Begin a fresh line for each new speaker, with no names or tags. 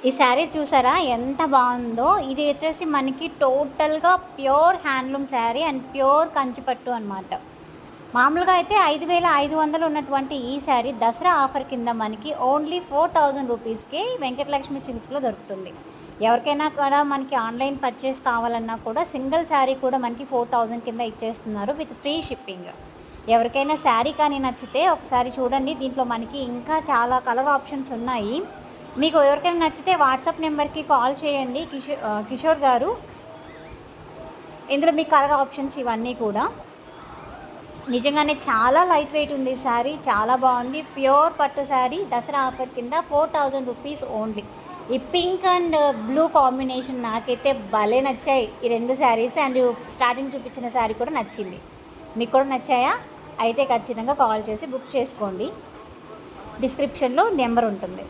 ఈ శారీ చూసారా ఎంత బాగుందో. ఇది వచ్చేసి మనకి టోటల్గా pure handloom sari and pure కంచిపట్టు అనమాట. మామూలుగా అయితే 5,500 ఉన్నటువంటి ఈ శారీ దసరా ఆఫర్ కింద మనకి ఓన్లీ 4,000 రూపీస్కే వెంకటలక్ష్మి సిల్క్స్లో దొరుకుతుంది. ఎవరికైనా కూడా మనకి ఆన్లైన్ పర్చేస్ కావాలన్నా కూడా సింగిల్ శారీ కూడా మనకి 4,000 కింద ఇచ్చేస్తున్నారు విత్ ఫ్రీ షిప్పింగ్. ఎవరికైనా శారీ కానీ నచ్చితే ఒకసారి చూడండి. దీంట్లో మనకి ఇంకా చాలా కలర్ ఆప్షన్స్ ఉన్నాయి. మీకు ఎవరికైనా నచ్చితే వాట్సాప్ నెంబర్కి కాల్ చేయండి కిషోర్ గారు. ఇందులో మీ కలర్ ఆప్షన్స్ ఇవన్నీ కూడా నిజంగానే చాలా లైట్ వెయిట్ ఉంది శారీ, చాలా బాగుంది. ప్యూర్ పట్టు శారీ దసరా ఆఫర్ కింద 4,000 రూపీస్ ఓన్లీ. ఈ పింక్ అండ్ బ్లూ కాంబినేషన్ నాకైతే భలే నచ్చాయి ఈ రెండు శారీస్. అండ్ స్టార్టింగ్ చూపించిన శారీ కూడా నచ్చింది. మీకు కూడా నచ్చాయా? అయితే ఖచ్చితంగా కాల్ చేసి బుక్ చేసుకోండి. డిస్క్రిప్షన్లో నెంబర్ ఉంటుంది.